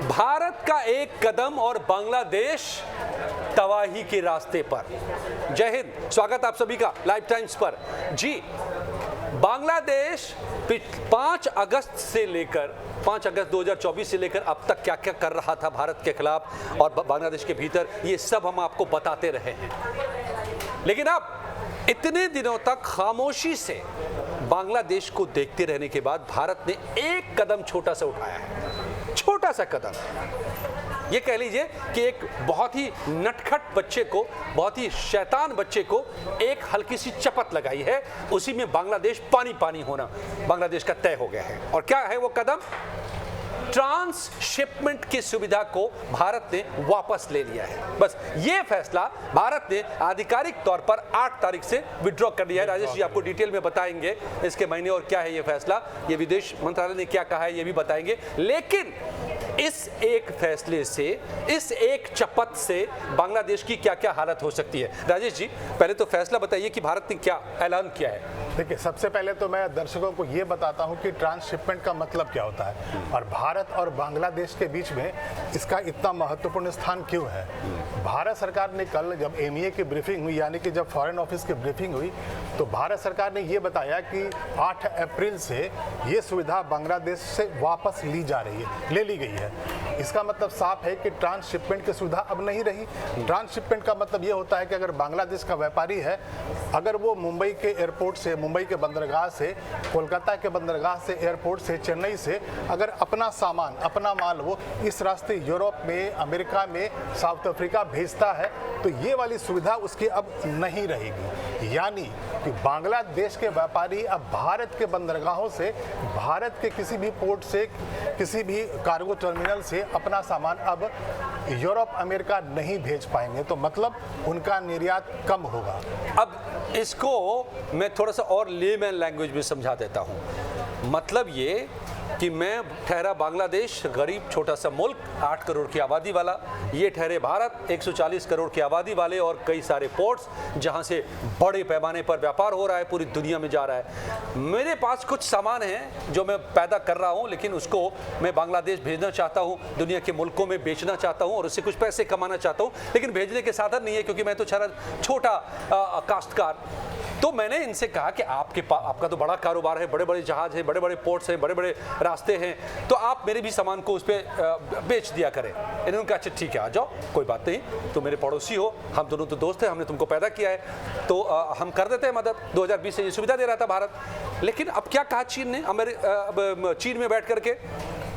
भारत का एक कदम और बांग्लादेश तबाही के रास्ते पर। जय हिंद, स्वागत आप सभी का लाइव टाइम्स पर। जी, बांग्लादेश 5 अगस्त से लेकर 5 अगस्त 2024 से लेकर अब तक क्या क्या कर रहा था भारत के खिलाफ और बांग्लादेश के भीतर, ये सब हम आपको बताते रहे हैं। लेकिन अब इतने दिनों तक खामोशी से बांग्लादेश को देखते रहने के बाद भारत ने एक कदम छोटा सा उठाया है। छोटा सा कदम, ये कह लीजिए कि एक बहुत ही नटखट बच्चे को, बहुत ही शैतान बच्चे को एक हल्की सी चपत लगाई है। उसी में बांग्लादेश पानी पानी होना बांग्लादेश का तय हो गया है। और क्या है वो कदम? ट्रांसशिपमेंट की सुविधा को भारत ने वापस ले लिया है। बस ये फैसला भारत ने आधिकारिक तौर पर 8 तारीख से विड्रॉ कर लिया है। राजेश जी आपको डिटेल में बताएंगे इसके महीने और क्या है ये फैसला, ये विदेश मंत्रालय ने क्या कहा है ये भी बताएंगे। लेकिन इस एक फैसले से, इस एक चपत से बांग्लादेश की क्या क्या हालत हो सकती है? राजेश जी पहले तो फैसला बताइए कि भारत ने क्या ऐलान किया है। देखिए, सबसे पहले तो मैं दर्शकों को ये बताता हूं कि ट्रांसशिपमेंट का मतलब क्या होता है और भारत और बांग्लादेश के बीच में इसका इतना महत्वपूर्ण स्थान क्यों है। भारत सरकार ने कल जब एमईए की ब्रीफिंग हुई, यानी कि जब फॉरेन ऑफिस की ब्रीफिंग हुई, तो भारत सरकार ने ये बताया कि 8 अप्रैल से ये सुविधा बांग्लादेश से वापस ले ली गई है। इसका मतलब साफ है कि ट्रांसशिपमेंट की सुविधा अब नहीं रही। ट्रांसशिपमेंट का मतलब ये होता है कि अगर बांग्लादेश का व्यापारी है, अगर वो मुंबई के एयरपोर्ट से, मुंबई के बंदरगाह से, कोलकाता के बंदरगाह से, एयरपोर्ट से, चेन्नई से अगर अपना सामान, अपना माल वो इस रास्ते यूरोप में, अमेरिका में, साउथ अफ्रीका भेजता है, तो ये वाली सुविधा उसकी अब नहीं रहेगी। यानी कि बांग्लादेश के व्यापारी अब भारत के बंदरगाहों से, भारत के किसी भी पोर्ट से, किसी भी कार्गो टर्मिनल से अपना सामान अब यूरोप, अमेरिका नहीं भेज पाएंगे। तो मतलब उनका निर्यात कम होगा। अब इसको मैं थोड़ा सा और लेमैन लैंग्वेज में समझा देता हूँ। मतलब ये कि मैं ठहरा बांग्लादेश, गरीब छोटा सा मुल्क, 8 करोड़ की आबादी वाला, ये ठहरे भारत 140 करोड़ की आबादी वाले और कई सारे पोर्ट्स जहाँ से बड़े पैमाने पर व्यापार हो रहा है, पूरी दुनिया में जा रहा है। मेरे पास कुछ सामान हैं जो मैं पैदा कर रहा हूँ, लेकिन उसको मैं बांग्लादेश भेजना चाहता हूँ, दुनिया के मुल्कों में बेचना चाहता हूँ और उससे कुछ पैसे कमाना चाहता हूँ, लेकिन भेजने के साधन नहीं है क्योंकि मैं तो छोटा काश्तकार। तो मैंने इनसे कहा कि आपका तो बड़ा कारोबार है, बड़े बड़े जहाज हैं, बड़े बड़े पोर्ट्स हैं, बड़े बड़े रास्ते हैं, तो आप मेरे भी सामान को उस पर बेच दिया करें। इन्होंने कहा अच्छा ठीक है, आ जाओ, कोई बात नहीं, तो मेरे पड़ोसी हो, हम दोनों तो दोस्त हैं, हमने तुमको पैदा किया है, तो हम कर देते हैं मदद। 2020 से ये सुविधा दे रहा था भारत। लेकिन अब क्या कहा चीन ने, चीन में बैठ करके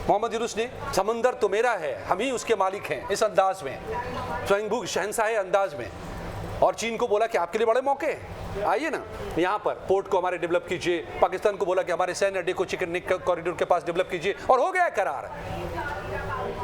मोहम्मद यूनुस ने, समंदर तो मेरा है, हम ही उसके मालिक हैं, इस अंदाज में, स्वयंभू शहंशाह अंदाज में। और चीन को बोला कि आपके लिए बड़े मौके हैं, आइए ना यहाँ पर पोर्ट को हमारे डेवलप कीजिए। पाकिस्तान को बोला कि हमारे सैन्य अड्डे को चिकन नेक कॉरिडोर के पास डेवलप कीजिए, और हो गया करार।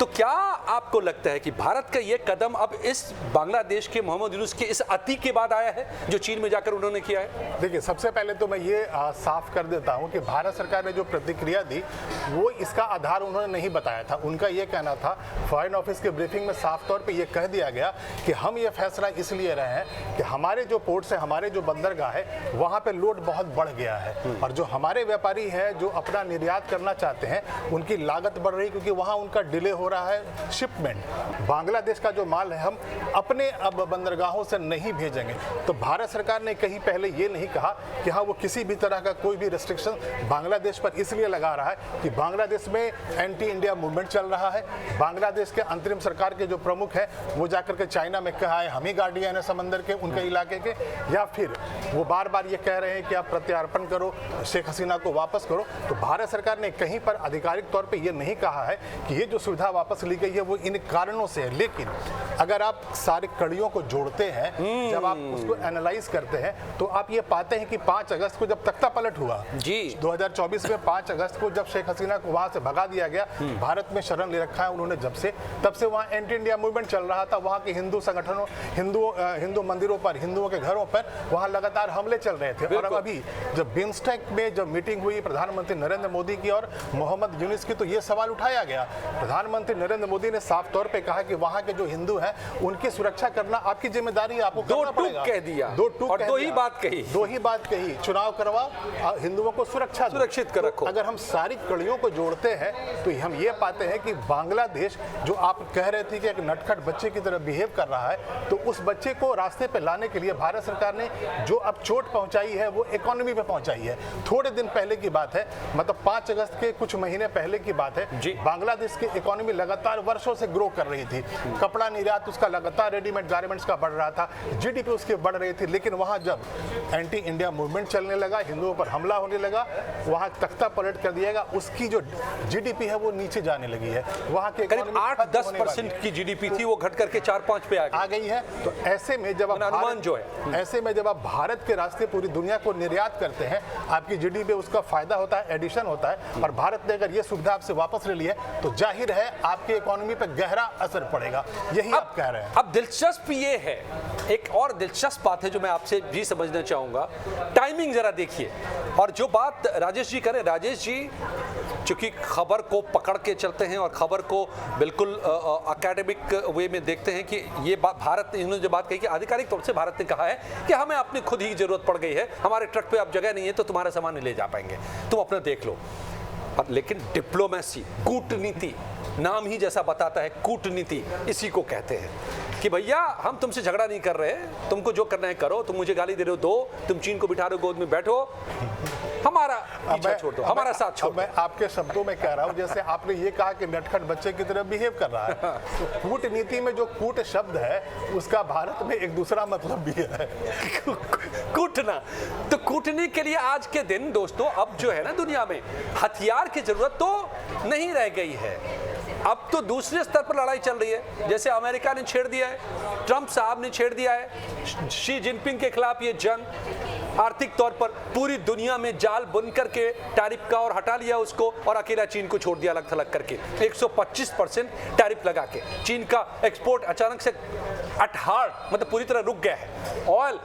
तो क्या आपको लगता है कि भारत का ये कदम अब इस बांग्लादेश के मोहम्मद यूनुस के इस अति के बाद आया है जो चीन में जाकर उन्होंने किया है? देखिए, सबसे पहले तो मैं ये साफ कर देता हूं कि भारत सरकार ने जो प्रतिक्रिया दी वो इसका आधार उन्होंने नहीं बताया था। उनका ये कहना था, फॉरेन ऑफिस के ब्रीफिंग में साफ तौर पे ये कह दिया गया कि हम ये फैसला इसलिए रहे हैं कि हमारे जो पोर्ट्स हैं, हमारे जो बंदरगाह है, वहाँ पे लोड बहुत बढ़ गया है और जो हमारे व्यापारी हैं जो अपना निर्यात करना चाहते हैं, उनकी लागत बढ़ रही क्योंकि वहाँ उनका डिले हो रहा है शिपमेंट। बांग्लादेश का जो माल है हम अपने अब बंदरगाहों से नहीं भेजेंगे। तो भारत सरकार ने कहीं पहले ये नहीं कहा कि हाँ वो किसी भी तरह का कोई भी रेस्ट्रिक्शन बांग्लादेश पर इसलिए लगा रहा है कि बांग्लादेश में एंटी इंडिया मूवमेंट चल रहा है। बांग्लादेश के अंतरिम सरकार के जो प्रमुख है वो जाकर के चाइना में कहा है हम ही गार्डियन है समंदर के, उनके इलाके के, या फिर वो बार बार ये कह रहे हैं कि आप प्रत्यार्पण करो, शेख हसीना को वापस करो। तो भारत सरकार ने कहीं पर आधिकारिक तौर पर यह नहीं कहा है कि ये जो सुविधा वापस ली गई है वो इन कारणों से है। लेकिन अगर आप सारी कड़ियों को जोड़ते हैं, जब आप उसको एनालाइज करते हैं, तो आप ये पाते हैं कि 5 अगस्त को जब तख्ता पलट हुआ जी 2024 में, 5 अगस्त को जब शेख हसीना को वहां से भगा दिया गया, भारत में शरण ले रखा है उन्होंने जब से, तब से वहां एंटी इंडिया मूवमेंट चल रहा था। वहां के हिंदू संगठनों, हिंदू मंदिरों पर, हिंदुओं के घरों पर वहां लगातार हमले चल रहे थे। और अब अभी जब बिम्स्टेक में जब मीटिंग हुई प्रधानमंत्री नरेंद्र मोदी की और मोहम्मद यूनुस की, तो ये सवाल उठाया गया। प्रधानमंत्री प्रधानमंत्री नरेंद्र मोदी ने साफ तौर पे कहा कि वहां के जो हिंदू हैं उनकी सुरक्षा करना आपकी जिम्मेदारी है, आपको करना पड़ेगा। कह दिया, दो ही बात कही, चुनाव करवाओ, हिंदुओं को सुरक्षित कर रखो। अगर हम सारी कड़ियों को जोड़ते हैं तो हम ये पाते हैं कि बांग्लादेश, जो आप कह रहे थे कि एक नटखट बच्चे की तरह बिहेव कर रहा है, तो उस बच्चे को रास्ते पे लाने के लिए भारत सरकार ने जो अब चोट पहुंचाई है वो इकोनॉमी पे पहुंचाई है। थोड़े दिन पहले की बात है, मतलब 5 अगस्त के कुछ महीने पहले की बात है, बांग्लादेश की इकोनॉमी लगातार वर्षों से ग्रो कर रही थी। कपड़ा निर्यात उसका लगातार रेडीमेड गारमेंट्स का बढ़ रहा था, जीडीपी उसकी बढ़ रही थी। लेकिन वहां जब एंटी इंडिया मूवमेंट चलने लगा, हिंदुओं पर हमला होने लगा, वहां तख्ता पलट कर दिया गया, उसकी जो जीडीपी है वो नीचे जाने लगी है। वहां के करीब 8-10% की जीडीपी थी, वो घट करके 4-5 पे आ गई है। तो ऐसे में जब आप भारत के रास्ते पूरी दुनिया को निर्यात करते हैं, आपकी जीडीपी उसका फायदा होता है, एडिशन होता है, और भारत ने अगर ये सुविधा आपसे वापस ले ली है तो जाहिर है आपकी इकोनॉमी पर गहरा असर पड़ेगा। यही आप कह रहे हैं। अब दिलचस्प ये है, एक और दिलचस्प बात है जो मैं आपसे भी समझना चाहूंगा, टाइमिंग जरा देखिए। और जो बात राजेश जी करें, राजेश जी चूंकि खबर को पकड़ के चलते हैं और खबर को बिल्कुल एकेडमिक वे में देखते हैं कि ये बात भारत ने, इन्होंने जो बात कही कि आधिकारिक तौर से भारत ने कहा है कि हमें अपनी खुद ही जरूरत पड़ गई है, हमारे ट्रक पे अब जगह नहीं है तो तुम्हारा सामान नहीं ले जा पाएंगे, तुम अपना देख लो। लेकिन डिप्लोमेसी, कूटनीति, नाम ही जैसा बताता है, कूटनीति इसी को कहते हैं कि भैया हम तुमसे झगड़ा नहीं कर रहे, तुमको जो करना है करो, तुम मुझे गाली दे रहे हो दो, तुम चीन को बिठा रहे हो गोद में, बैठो, हमारा पीछा छोड़ दो, हमारा साथ छोड़ दो। मैं आपके शब्दों में कह रहा हूं, जैसे आपने ये कहा कि नटखट बच्चे की तरह बिहेव कर रहा है, तो कूटनीति में जो कूट शब्द है उसका भारत में एक दूसरा मतलब भी है, कूटना। तो कूटने के लिए आज के दिन दोस्तों अब जो है ना, दुनिया में हथियार की जरूरत तो नहीं रह गई है, अब तो दूसरे स्तर पर लड़ाई चल रही है। जैसे अमेरिका ने छेड़ दिया है, ट्रंप साहब ने छेड़ दिया है शी जिनपिंग के खिलाफ ये जंग, आर्थिक तौर पर पूरी दुनिया में जाल बुन करके टैरिफ का और हटा लिया उसको, और अकेला चीन को छोड़ दिया अलग थलग करके 125% टैरिफ लगा के। चीन का एक्सपोर्ट अचानक से अटहाड़, मतलब पूरी तरह रुक गया है, ऑयल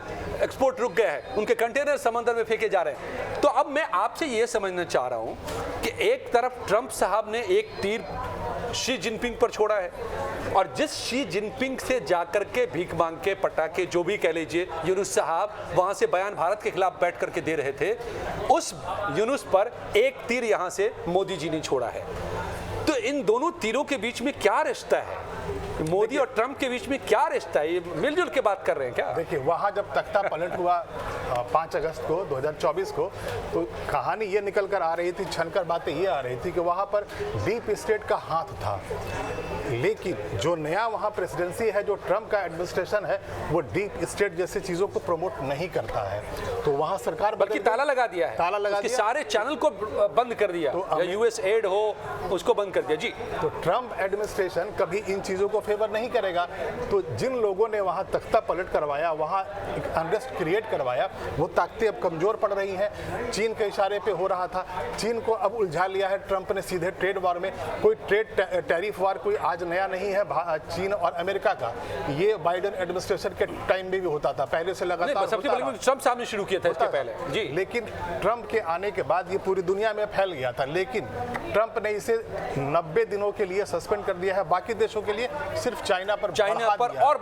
एक्सपोर्ट रुक गया है, उनके कंटेनर समंदर में फेंके जा रहे हैं। तो अब मैं आपसे ये समझना चाह रहा हूं कि एक तरफ ट्रंप साहब ने एक तीर शी जिनपिंग पर छोड़ा है, और जिस शी जिनपिंग से जाकर के भीख मांग के पटाखे जो भी कह लीजिए यूनुस साहब वहां से बयान भारत के खिलाफ बैठ करके दे रहे थे, उस यूनुस पर एक तीर यहां से मोदी जी ने छोड़ा है। तो इन दोनों तीरों के बीच में क्या रिश्ता है? मोदी और ट्रंप के बीच में क्या रिश्ता है? ये मिलजुल के बात कर रहे हैं क्या? देखिए, वहां जब तख्ता पलट हुआ 5 अगस्त को 2024 को, तो कहानी ये निकल कर आ रही थी, छनकर बातें ये आ रही थी कि वहां पर डीप स्टेट का हाथ था। लेकिन जो नया वहां प्रेसिडेंसी है, जो ट्रंप का एडमिनिस्ट्रेशन है, वो डीप स्टेट जैसी चीजों को प्रमोट नहीं करता है। तो वहां सरकार बल्कि ताला लगा दिया है, ताला लगा दिया, सारे चैनल को बंद कर दिया, तो यूएस एड हो उसको बंद कर दिया जी। तो ट्रंप एडमिनिस्ट्रेशन कभी इन चीजों को फेवर नहीं करेगा। तो जिन लोगों ने वहां तख्ता पलट करवाया, वहां एक अनरेस्ट क्रिएट करवाया, वो ताकतें अब कमजोर पड़ रही हैं। चीन के इशारे पे हो रहा था, चीन को अब उलझा लिया है ट्रंप ने सीधे ट्रेड वार में। कोई ट्रेड टैरिफ वार कोई आज नया नहीं है चीन और अमेरिका का, ये बाइडेन एडमिनिस्ट्रेशन के टाइम में भी होता था, पहले से लगातार सबसे पहले ट्रंप साहब ने शुरू किया था इसके पहले जी। लेकिन ट्रंप के आने के बाद ये पूरी दुनिया में फैल गया था, लेकिन ट्रंप ने इसे 90 दिनों के लिए सस्पेंड कर दिया है, बाकी देशों के लिए सिर्फ चाइना पर और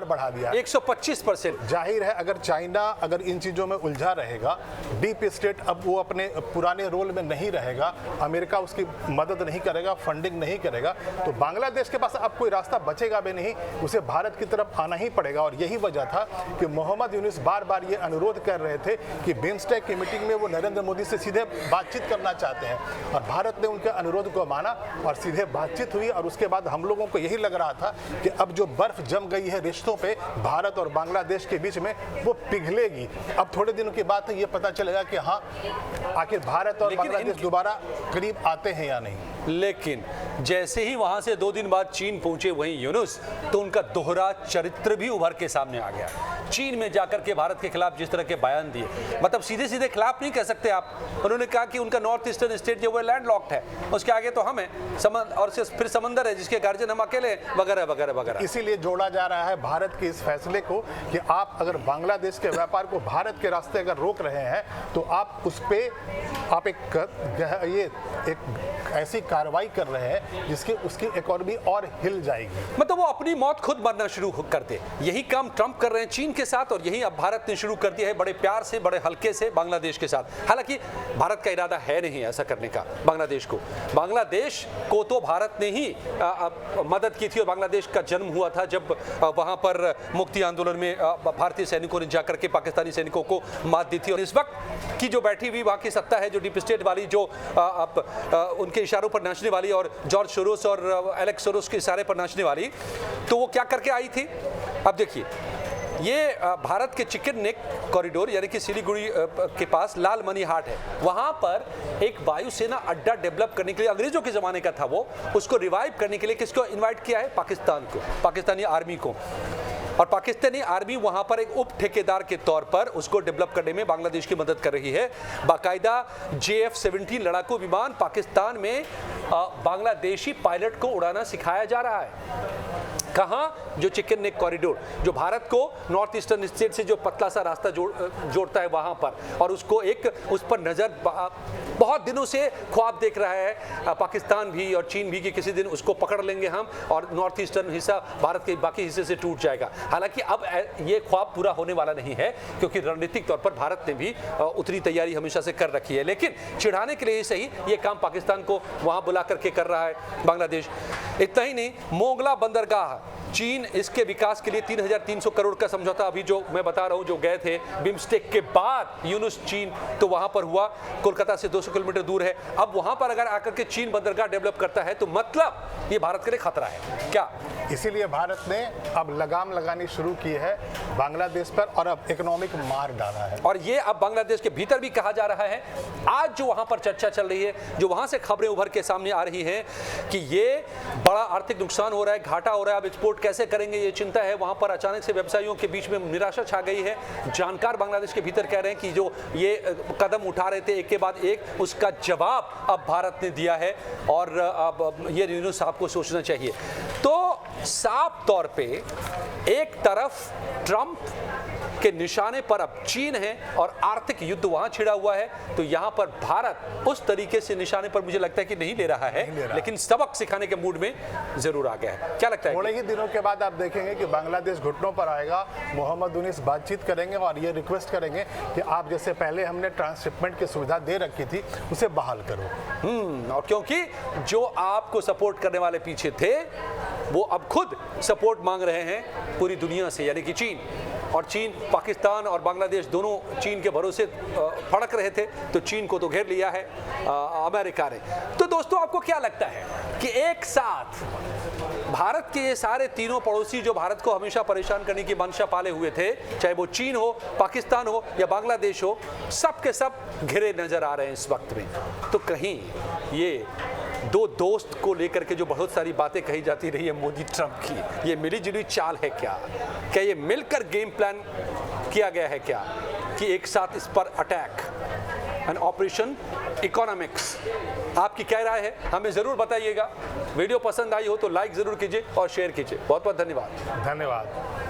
बढ़ा दिया 125%। जाहिर है अगर चाइना अगर इन चीजों में उलझा रहेगा, डीप स्टेट अब वो अपने पुराने रोल में नहीं रहेगा, अमेरिका उसकी मदद नहीं करेगा, फंडिंग नहीं करेगा, तो बांग्लादेश के पास अब कोई रास्ता बचेगा भी नहीं, उसे भारत की तरफ आना ही पड़ेगा। और यही वजह था कि मोहम्मद यूनुस बार बार ये अनुरोध कर रहे थे कि बिम्स्टेक की मीटिंग में वो नरेंद्र मोदी से सीधे बातचीत करना चाहते हैं, और भारत ने उनके अनुरोध को माना और सीधे बातचीत हुई। और उसके बाद हम लोगों को यही लग रहा था कि अब जो बर्फ जम गई है रिश्तों पे भारत और बांग्लादेश के बीच में, वो पिघलेगी। अब थोड़े दिनों की बात है, ये पता चलेगा कि हाँ आखिर भारत और बांग्लादेश दोबारा करीब आते हैं या नहीं। लेकिन जैसे ही वहां से 2 दिन बाद चीन पहुंचे वहीं यूनुस, तो उनका दोहरा चरित्र भी उभर के सामने आ गया। चीन में जाकर के भारत के खिलाफ जिस तरह के बयान दिए, मतलब सीधे सीधे खिलाफ नहीं कह सकते आप, उन्होंने कहा कि उनका नॉर्थ ईस्टर्न स्टेट जो वो लैंड लॉक्ड है, उसके आगे तो हम हैं और फिर समंदर है जिसके गार्जियन हम अकेले, वगैरह वगैरह वगैरह। इसीलिए जोड़ा जा रहा है भारत के इस फैसले को कि आप अगर बांग्लादेश के व्यापार को भारत के रास्ते अगर रोक रहे हैं, तो आप उस पे आप एक ऐसी कार्रवाई कर रहे हैं जिसकी उसकी इकोनॉमी और हिल जाएगी। मतलब वो अपनी मौत खुद मरना शुरू कर दे। यही काम ट्रंप कर रहे हैं चीन के साथ, और यही अब भारत ने शुरू कर दिया है बड़े प्यार से, बड़े हल्के से बांग्लादेश के साथ। हालांकि भारत का इरादा है नहीं ऐसा करने का। बांग्लादेश को तो भारत ने ही मदद की थी, और बांग्लादेश का जन्म हुआ था जब वहां पर मुक्ति आंदोलन में भारतीय सैनिकों ने जाकर के पाकिस्तानी सैनिकों को मात दी थी। और इस वक्त की जो बैठी हुई वहां की सत्ता है, जो डीप स्टेट वाली, जो उनके इशारों पर नाचने वाली, और जॉर्ज सोरोस और एलेक्स सोरोस के इशारे पर नाचने वाली, तो वो क्या करके आई थी। अब देखिए, ये भारत के चिकन नेक कॉरिडोर यानी कि सिलीगुड़ी के पास लाल मनी हाट है, वहां पर एक वायुसेना अड्डा डेवलप करने के लिए, अंग्रेजों के जमाने का था वो, उसको रिवाइव करने के लिए किसको इनवाइट किया है? पाकिस्तान को, पाकिस्तानी आर्मी को। और पाकिस्तानी आर्मी वहां पर एक उप ठेकेदार के तौर पर उसको डेवलप करने में बांग्लादेश की मदद कर रही है। बाकायदा JF-17 लड़ाकू विमान पाकिस्तान में बांग्लादेशी पायलट को उड़ाना सिखाया जा रहा है। कहाँ? जो चिकन नेक कॉरिडोर, जो भारत को नॉर्थ ईस्टर्न स्टेट से जो पतला सा रास्ता जोड़ता है वहां पर, और उसको एक उस पर नजर बहुत दिनों से ख्वाब देख रहा है पाकिस्तान भी और चीन भी कि किसी दिन उसको पकड़ लेंगे हम और नॉर्थ ईस्टर्न हिस्सा भारत के बाकी हिस्से से टूट जाएगा। हालांकि अब ये ख्वाब पूरा होने वाला नहीं है, क्योंकि रणनीतिक तौर पर भारत ने भी उतनी तैयारी हमेशा से कर रखी है। लेकिन चिढ़ाने के लिए ही सही ये काम पाकिस्तान को वहां बुला करके कर रहा है बांग्लादेश। इतना ही नहीं, मोंगला बंदरगाह, चीन इसके विकास के लिए 3300 करोड़ का समझौता, अभी जो मैं बता रहा हूं, जो गए थे बिम्स्टेक के बाद यूनुस चीन, तो वहां पर हुआ, कोलकाता से 200 किलोमीटर दूर है। अब वहां पर अगर आकर के चीन बंदरगाह डेवलप करता है तो मतलब ये भारत के लिए खतरा है क्या? इसीलिए भारत ने अब लगाम लगानी शुरू की है बांग्लादेश पर, और अब इकोनॉमिक मार डाला है। और ये अब बांग्लादेश के भीतर भी कहा जा रहा है। आज जो वहां पर चर्चा चल रही है, जो वहां से खबरें उभर के सामने आ रही हैं कि ये बड़ा आर्थिक नुकसान हो रहा है, घाटा हो रहा है, अब एक्सपोर्ट कैसे करेंगे ये चिंता है। वहां पर अचानक से व्यवसायियों के बीच में निराशा छा गई है। जानकार बांग्लादेश के भीतर कह रहे हैं कि जो ये कदम उठा रहे थे एक के बाद एक, उसका जवाब अब भारत ने दिया है, और अब ये यूनुस साहब को सोचना चाहिए। तो साफ तौर पे एक तरफ ट्रंप के निशाने पर अब चीन है और आर्थिक युद्ध वहां छिड़ा हुआ है, तो यहां पर भारत उस तरीके से निशाने पर मुझे लगता है कि नहीं ले रहा है, लेकिन सबक सिखाने के मूड में जरूर आ गया है। क्या लगता है? थोड़े ही दिनों के बाद आप देखेंगे कि बांग्लादेश घुटनों पर आएगा, मोहम्मद यूनुस बातचीत करेंगे और ये रिक्वेस्ट करेंगे कि आप जैसे पहले हमने ट्रांसशिपमेंट की सुविधा दे रखी थी उसे बहाल करो। और क्योंकि जो आपको सपोर्ट करने वाले पीछे थे वो अब खुद सपोर्ट मांग रहे हैं पूरी दुनिया से, यानी कि चीन। और चीन, पाकिस्तान और बांग्लादेश दोनों चीन के भरोसे फड़क रहे थे, तो चीन को तो घेर लिया है अमेरिका ने। तो दोस्तों, आपको क्या लगता है कि एक साथ भारत के ये सारे तीनों पड़ोसी जो भारत को हमेशा परेशान करने की मंशा पाले हुए थे, चाहे वो चीन हो, पाकिस्तान हो या बांग्लादेश हो, सब के सब घिरे नजर आ रहे हैं इस वक्त में। तो कहीं ये दो दोस्त को लेकर के जो बहुत सारी बातें कही जाती रही है मोदी ट्रंप की, ये मिली जुली चाल है क्या? क्या ये मिलकर गेम प्लान किया गया है क्या कि एक साथ इस पर अटैक एंड ऑपरेशन इकोनॉमिक्स? आपकी क्या राय है हमें ज़रूर बताइएगा। वीडियो पसंद आई हो तो लाइक ज़रूर कीजिए और शेयर कीजिए। बहुत बहुत धन्यवाद। धन्यवाद।